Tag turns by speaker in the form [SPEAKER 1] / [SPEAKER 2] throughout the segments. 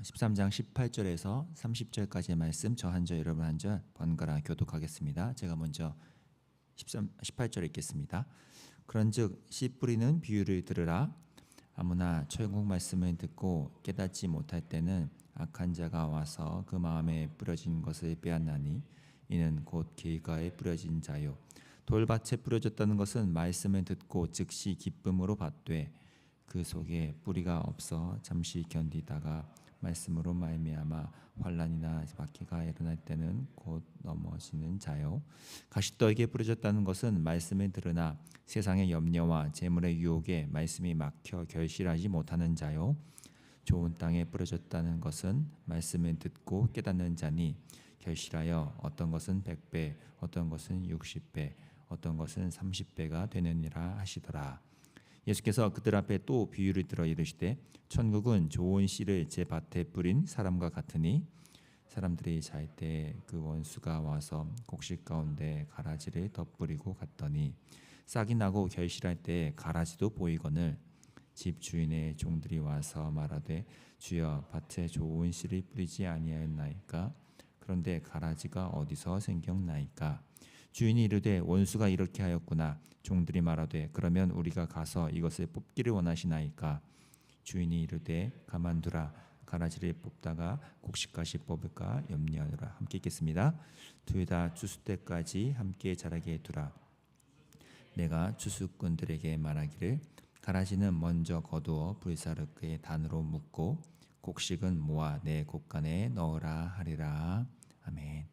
[SPEAKER 1] 13장 18절에서 30절까지의 말씀 저 한 절 여러분 한 절 번갈아 교독하겠습니다. 제가 먼저 18절 읽겠습니다. 그런즉 씨 뿌리는 비유를 들으라. 아무나 천국 말씀을 듣고 깨닫지 못할 때는 악한 자가 와서 그 마음에 뿌려진 것을 빼앗나니 이는 곧 길가에 뿌려진 자요 돌밭에 뿌려졌다는 것은 말씀을 듣고 즉시 기쁨으로 받되 그 속에 뿌리가 없어 잠시 견디다가 말씀으로 말미암아 환난이나 박해가 일어날 때는 곧 넘어지는 자요 가시떨기에 뿌려졌다는 것은 말씀을 들으나 세상의 염려와 재물의 유혹에 말씀이 막혀 결실하지 못하는 자요 좋은 땅에 뿌려졌다는 것은 말씀을 듣고 깨닫는 자니 결실하여 어떤 것은 100배 어떤 것은 60배 어떤 것은 30배가 되느니라 하시더라. 예수께서 그들 앞에 또 비유를 들어 이르시되 천국은 좋은 씨를 제 밭에 뿌린 사람과 같으니 사람들이 잘 때 그 원수가 와서 곡식 가운데 가라지를 덧뿌리고 갔더니 싹이 나고 결실할 때 가라지도 보이거늘 집 주인의 종들이 와서 말하되 주여 밭에 좋은 씨를 뿌리지 아니하였나이까 그런데 가라지가 어디서 생겼나이까 주인이 이르되 원수가 이렇게 하였구나. 종들이 말하되 그러면 우리가 가서 이것을 뽑기를 원하시나이까 주인이 이르되 가만두라. 가라지를 뽑다가 곡식까지 뽑을까 염려하노라. 함께 읽겠습니다. 둘 다 추수 때까지 함께 자라게 두라. 내가 추수꾼들에게 말하기를 가라지는 먼저 거두어 불사르크의 단으로 묶고 곡식은 모아 내 곡간에 넣으라 하리라. 아멘.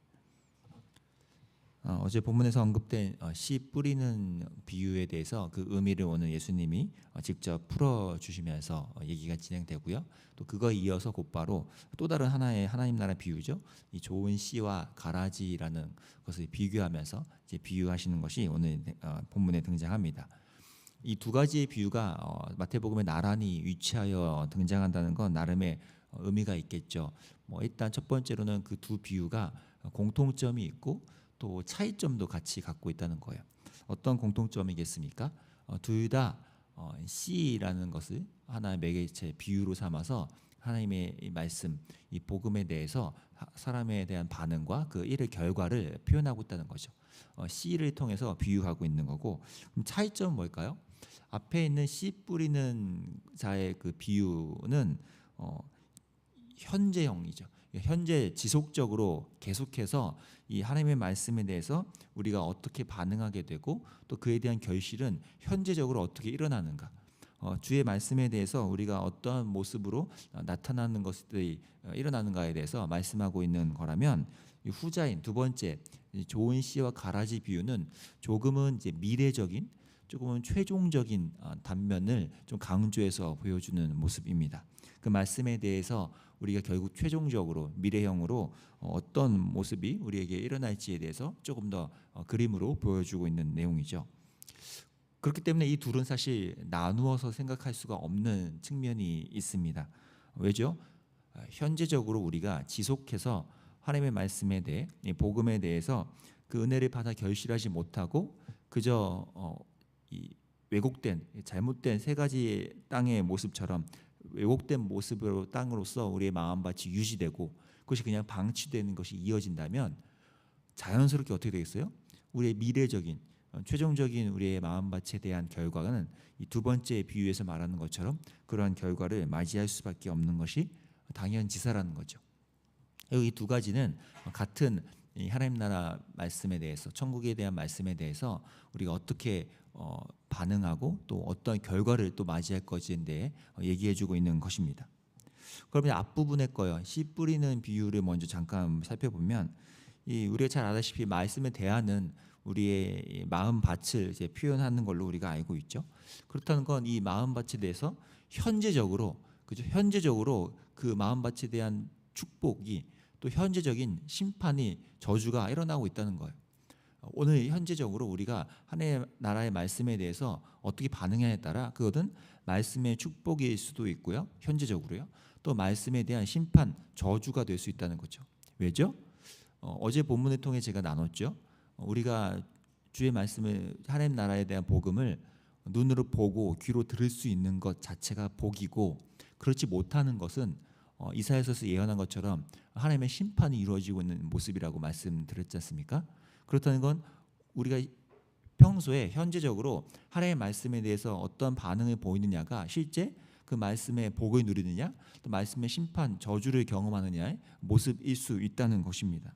[SPEAKER 1] 어제 본문에서 언급된 씨 뿌리는 비유에 대해서 그 의미를 오늘 예수님이 직접 풀어주시면서 얘기가 진행되고요. 또 그거에 이어서 곧바로 또 다른 하나의 하나님 나라 비유죠. 이 좋은 씨와 가라지라는 것을 비교하면서 이제 비유하시는 것이 오늘 본문에 등장합니다. 이 두 가지의 비유가 마태복음에 나란히 위치하여 등장한다는 건 나름의 의미가 있겠죠. 일단 첫 번째로는 그 두 비유가 공통점이 있고 또 차이점도 같이 갖고 있다는 거예요. 어떤 공통점이겠습니까? 둘 다 씨라는 것을 하나의 매개체 비유로 삼아서 하나님의 이 말씀, 이 복음에 대해서 사람에 대한 반응과 그 일의 결과를 표현하고 있다는 거죠. 씨를 통해서 비유하고 있는 거고, 그럼 차이점은 뭘까요? 앞에 있는 씨 뿌리는 자의 그 비유는 현재형이죠. 현재 지속적으로 계속해서 이 하나님의 말씀에 대해서 우리가 어떻게 반응하게 되고 또 그에 대한 결실은 현재적으로 어떻게 일어나는가, 주의 말씀에 대해서 우리가 어떠한 모습으로 나타나는 것들이 일어나는가에 대해서 말씀하고 있는 거라면, 이 후자인 두 번째 좋은 씨와 가라지 비유는 조금은 이제 미래적인, 조금은 최종적인 단면을 좀 강조해서 보여주는 모습입니다. 그 말씀에 대해서 우리가 결국 최종적으로 미래형으로 어떤 모습이 우리에게 일어날지에 대해서 조금 더 그림으로 보여주고 있는 내용이죠. 그렇기 때문에 이 둘은 사실 나누어서 생각할 수가 없는 측면이 있습니다. 왜죠? 현재적으로 우리가 지속해서 하나님의 말씀에 대해, 복음에 대해서 그 은혜를 받아 결실하지 못하고 그저 이 왜곡된, 잘못된 세 가지 땅의 모습처럼 왜곡된 모습으로 땅으로서 우리의 마음밭이 유지되고 그것이 그냥 방치되는 것이 이어진다면 자연스럽게 어떻게 되겠어요? 우리의 미래적인, 최종적인 우리의 마음밭에 대한 결과는 이 두 번째 비유에서 말하는 것처럼 그러한 결과를 맞이할 수밖에 없는 것이 당연지사라는 거죠. 이 두 가지는 같은 이 하나님 나라 말씀에 대해서, 천국에 대한 말씀에 대해서 우리가 어떻게 반응하고 또 어떤 결과를 또 맞이할 것인에 대해 얘기해주고 있는 것입니다. 그러면 앞부분에 거요, 씨 뿌리는 비유를 먼저 잠깐 살펴보면, 우리가 잘 알다시피 말씀에 대하는 우리의 마음 밭을 이제 표현하는 걸로 우리가 알고 있죠. 그렇다는 건 이 마음 밭에 대해서 현재적으로, 그죠? 현재적으로 그 마음 밭에 대한 축복이, 또 현재적인 심판이, 저주가 일어나고 있다는 거예요. 오늘 현재적으로 우리가 하나님의 나라의 말씀에 대해서 어떻게 반응하냐에 따라 그것은 말씀의 축복일 수도 있고요, 현재적으로요, 또 말씀에 대한 심판, 저주가 될 수 있다는 거죠. 왜죠? 어제 본문을 통해 제가 나눴죠. 우리가 주의 말씀을, 하나님 나라에 대한 복음을 눈으로 보고 귀로 들을 수 있는 것 자체가 복이고, 그렇지 못하는 것은 이사야서에서 예언한 것처럼 하나님의 심판이 이루어지고 있는 모습이라고 말씀드렸지 않습니까? 그렇다는 건 우리가 평소에 현재적으로 하나님의 말씀에 대해서 어떤 반응을 보이느냐가 실제 그 말씀의 복을 누리느냐, 또 말씀의 심판, 저주를 경험하느냐의 모습일 수 있다는 것입니다.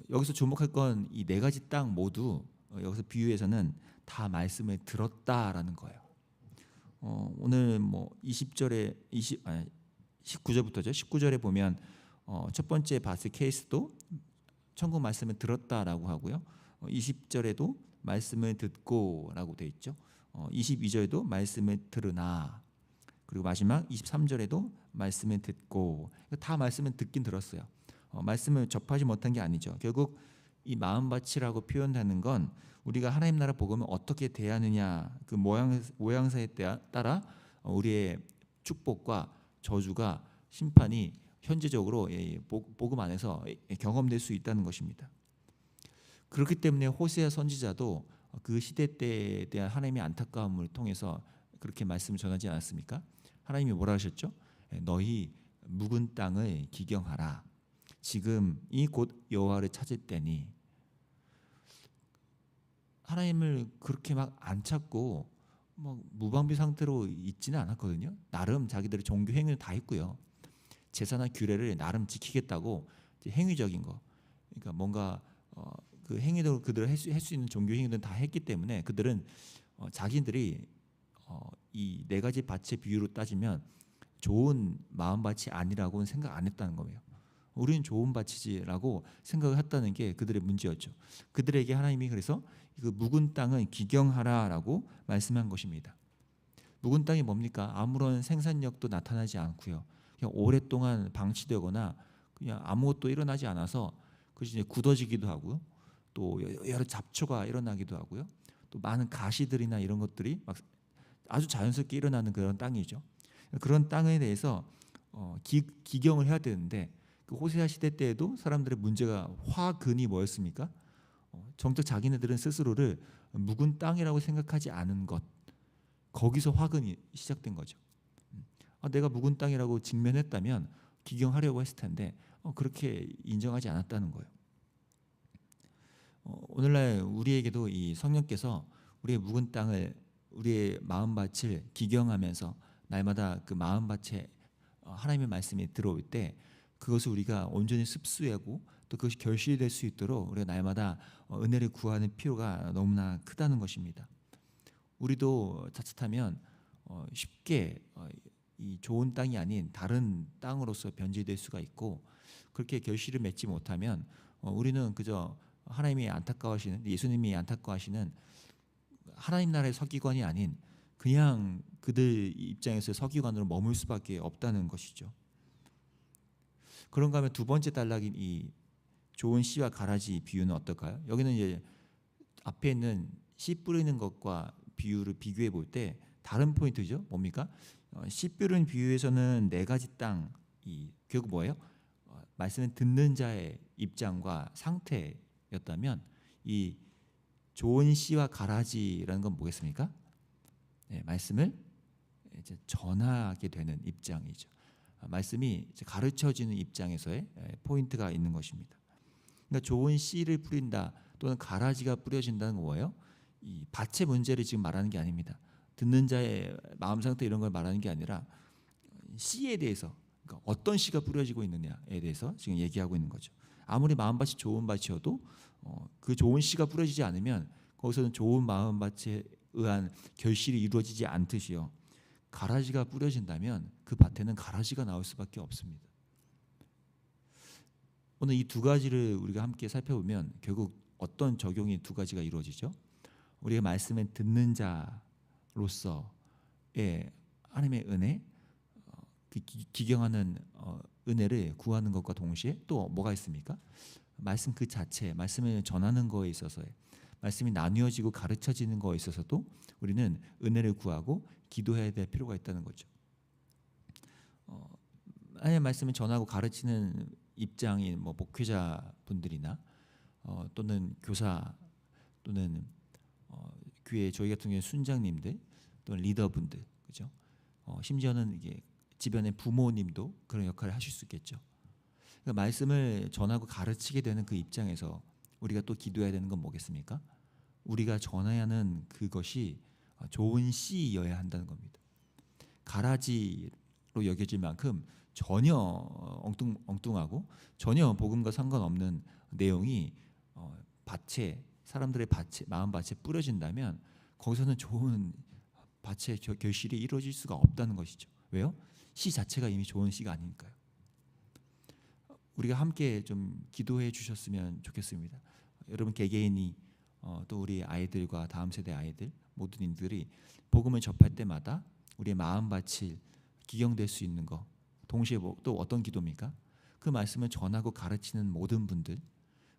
[SPEAKER 1] 여기서 주목할 건 이 네 가지 땅 모두 여기서 비유에서는 다 말씀을 들었다라는 거예요. 오늘 뭐 20절에 19절부터죠. 19절에 보면 첫 번째 봤을 케이스도 천국 말씀을 들었다라고 하고요. 20절에도 말씀을 듣고라고 돼 있죠. 22절에도 말씀을 들으나, 그리고 마지막 23절에도 말씀을 듣고, 다 말씀을 듣긴 들었어요. 말씀을 접하지 못한 게 아니죠. 결국 이 마음밭이라고 표현하는 건 우리가 하나님 나라 복음을 어떻게 대하느냐, 그 모양새에 따라 우리의 축복과 저주가, 심판이 현재적으로 복음 안에서 경험될 수 있다는 것입니다. 그렇기 때문에 호세아 선지자도 그 시대 때에 대한 하나님의 안타까움을 통해서 그렇게 말씀을 전하지 않았습니까? 하나님이 뭐라 하셨죠? 너희 묵은 땅을 기경하라. 지금이 곧 여호와를 찾을 때니. 하나님을 그렇게 막 안 찾고 뭐 무방비 상태로 있지는 않았거든요. 나름 자기들의 종교 행위를 다 했고요. 제사나 규례를 나름 지키겠다고 행위적인 거, 그러니까 뭔가 그 행위도 그들 할 수 있는 종교 행위들은 다 했기 때문에 그들은 자기들이 이 네 가지 밭의 비유로 따지면 좋은 마음밭이 아니라고는 생각 안 했다는 거예요. 우리는 좋은 밭이지라고 생각을 했다는 게 그들의 문제였죠. 그들에게 하나님이 그래서 그 묵은 땅은 기경하라라고 말씀한 것입니다. 묵은 땅이 뭡니까? 아무런 생산력도 나타나지 않고요. 그냥 오랫동안 방치되거나 그냥 아무것도 일어나지 않아서 그것이 이제 굳어지기도 하고요. 또 여러 잡초가 일어나기도 하고요. 또 많은 가시들이나 이런 것들이 막 아주 자연스럽게 일어나는 그런 땅이죠. 그런 땅에 대해서 기경을 해야 되는데, 그 호세아 시대 때에도 사람들의 문제가 화근이 뭐였습니까? 정작 자기네들은 스스로를 묵은 땅이라고 생각하지 않은 것, 거기서 화근이 시작된 거죠. 내가 묵은 땅이라고 직면했다면 기경하려고 했을 텐데 그렇게 인정하지 않았다는 거예요. 오늘날 우리에게도 이 성령께서 우리의 묵은 땅을, 우리의 마음밭을 기경하면서 날마다 그 마음밭에 하나님의 말씀이 들어올 때 그것을 우리가 온전히 습수하고 또 그것이 결실될 수 있도록 우리가 날마다 은혜를 구하는 필요가 너무나 크다는 것입니다. 우리도 자칫하면 쉽게 이 좋은 땅이 아닌 다른 땅으로서 변질될 수가 있고, 그렇게 결실을 맺지 못하면 우리는 그저 하나님이 안타까워하시는, 예수님이 안타까워하시는 하나님 나라의 서기관이 아닌 그냥 그들 입장에서 서기관으로 머물 수밖에 없다는 것이죠. 그런가 하면 두 번째 단락인 이 좋은 씨와 가라지 비유는 어떨까요? 여기는 이제 앞에 있는 씨 뿌리는 것과 비유를 비교해 볼 때 다른 포인트죠. 뭡니까? 씨 뿌리는 비유에서는 네 가지 땅, 결국 뭐예요? 말씀을 듣는 자의 입장과 상태였다면 이 좋은 씨와 가라지라는 건 뭐겠습니까? 네, 말씀을 이제 전하게 되는 입장이죠. 말씀이 이제 가르쳐지는 입장에서의 포인트가 있는 것입니다. 그러니까 좋은 씨를 뿌린다 또는 가라지가 뿌려진다는 건 뭐예요? 이 밭의 문제를 지금 말하는 게 아닙니다. 듣는 자의 마음 상태 이런 걸 말하는 게 아니라 씨에 대해서, 그러니까 어떤 씨가 뿌려지고 있느냐에 대해서 지금 얘기하고 있는 거죠. 아무리 마음밭이 좋은 밭이어도 그 좋은 씨가 뿌려지지 않으면 거기서는 좋은 마음밭에 의한 결실이 이루어지지 않듯이요, 가라지가 뿌려진다면 그 밭에는 가라지가 나올 수밖에 없습니다. 오늘 이 두 가지를 우리가 함께 살펴보면 결국 어떤 적용이 두 가지가 이루어지죠? 우리가 말씀을 듣는 자로서의 하나님의 은혜, 그 기경하는 은혜를 구하는 것과 동시에 또 뭐가 있습니까? 말씀 그 자체, 말씀을 전하는 거에 있어서의, 말씀이 나뉘어지고 가르쳐지는 거에 있어서도 우리는 은혜를 구하고 기도해야 될 필요가 있다는 거죠. 하나님의 말씀을 전하고 가르치는 입장인 뭐 목회자 분들이나 또는 교사 또는 교회 저희 같은 경우에 순장님들 또는 리더분들, 그죠? 심지어는 이게 주변의 부모님도 그런 역할을 하실 수 있겠죠. 그러니까 말씀을 전하고 가르치게 되는 그 입장에서 우리가 또 기도해야 되는 건 뭐겠습니까? 우리가 전해야 하는 그것이 좋은 씨여야 한다는 겁니다. 가라지로 여겨질 만큼 전혀 엉뚱하고 전혀 복음과 상관없는 내용이 밭에 사람들의 밭에 마음밭에 뿌려진다면 거기서는 좋은 밭의 결실이 이루어질 수가 없다는 것이죠. 왜요? 씨 자체가 이미 좋은 씨가 아니니까요. 우리가 함께 좀 기도해 주셨으면 좋겠습니다. 여러분 개개인이 또 우리 아이들과 다음 세대 아이들 모든 이들이 복음을 접할 때마다 우리의 마음밭이 기경될 수 있는 것, 동시에 또 어떤 기도입니까? 그 말씀을 전하고 가르치는 모든 분들,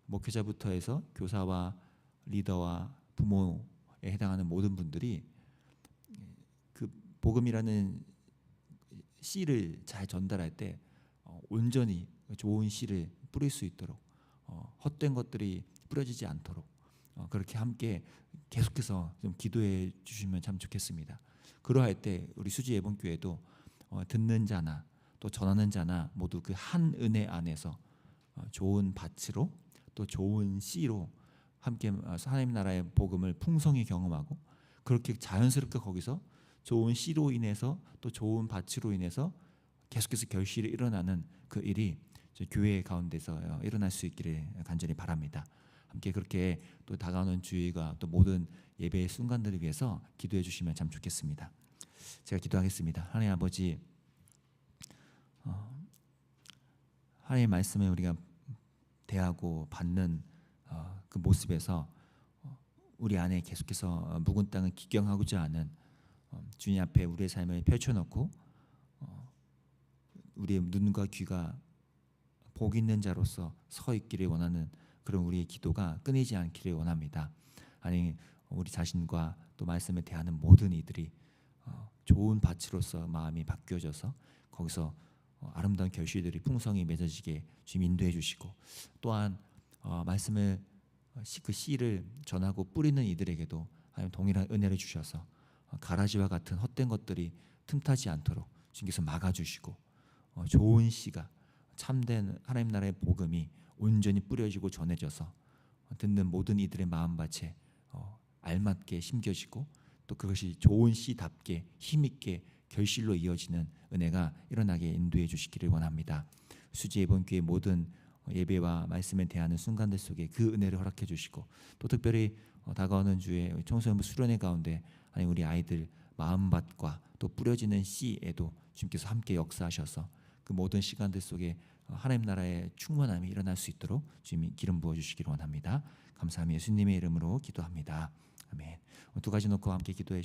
[SPEAKER 1] 목회자부터 해서 교사와 리더와 부모에 해당하는 모든 분들이 그 복음이라는 씨를 잘 전달할 때 온전히 좋은 씨를 뿌릴 수 있도록 헛된 것들이 뿌려지지 않도록 그렇게 함께 계속해서 좀 기도해 주시면 참 좋겠습니다. 그러할 때 우리 수지 예본교회도 듣는 자나 또 전하는 자나 모두 그 한 은혜 안에서 좋은 밭으로 또 좋은 씨로 함께 하나님 나라의 복음을 풍성히 경험하고 그렇게 자연스럽게 거기서 좋은 씨로 인해서 또 좋은 밭으로 인해서 계속해서 결실이 일어나는 그 일이 교회 가운데서 일어날 수 있기를 간절히 바랍니다. 함께 그렇게 또 다가오는 주일과 또 모든 예배의 순간들을 위해서 기도해 주시면 참 좋겠습니다. 제가 기도하겠습니다. 하나님 아버지, 하나님의 말씀을 우리가 대하고 받는 그 모습에서 우리 안에 계속해서 묵은 땅을 기경하고자 하는 주님 앞에 우리의 삶을 펼쳐놓고 우리의 눈과 귀가 복 있는 자로서 서 있기를 원하는 그런 우리의 기도가 끊이지 않기를 원합니다. 아니 우리 자신과 또 말씀에 대하는 모든 이들이 좋은 밭으로서 마음이 바뀌어져서 거기서 아름다운 결실들이 풍성히 맺어지게 주님 인도해 주시고 또한 말씀을 그 씨를 전하고 뿌리는 이들에게도 하나님 동일한 은혜를 주셔서 가라지와 같은 헛된 것들이 틈타지 않도록 주님께서 막아주시고 좋은 씨가 참된 하나님 나라의 복음이 온전히 뿌려지고 전해져서 듣는 모든 이들의 마음밭에 알맞게 심겨지고 또 그것이 좋은 씨답게 힘있게 결실로 이어지는 은혜가 일어나게 인도해 주시기를 원합니다. 수지 예본교회 모든 예배와 말씀에 대하는 순간들 속에 그 은혜를 허락해 주시고 또 특별히 다가오는 주에 청소년부 수련회 가운데 아니 우리 아이들 마음밭과 또 뿌려지는 씨에도 주님께서 함께 역사하셔서 그 모든 시간들 속에 하나님 나라의 충만함이 일어날 수 있도록 주님이 기름 부어 주시기를 원합니다. 감사하며 예수님의 이름으로 기도합니다. 아멘. 두 가지 놓고 함께 기도해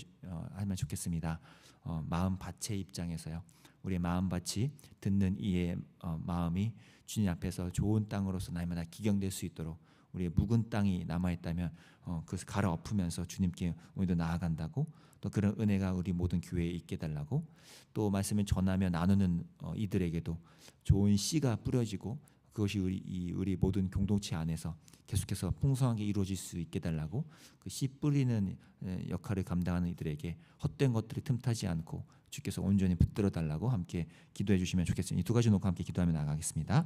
[SPEAKER 1] 하면 좋겠습니다. 마음밭의 입장에서요. 우리의 마음밭이 듣는 이의 마음이 주님 앞에서 좋은 땅으로서 날마다 기경될 수 있도록 우리의 묵은 땅이 남아있다면 그것을 갈아엎으면서 주님께 우리도 나아간다고 또 그런 은혜가 우리 모든 교회에 있게 달라고 또 말씀을 전하며 나누는 이들에게도 좋은 씨가 뿌려지고 그것이 우리 모든 공동체 안에서 계속해서 풍성하게 이루어질 수 있게 달라고 그 씨 뿌리는 역할을 감당하는 이들에게 헛된 것들이 틈타지 않고 주께서 온전히 붙들어 달라고 함께 기도해 주시면 좋겠습니다. 이 두 가지 놓고 함께 기도하며 나가겠습니다.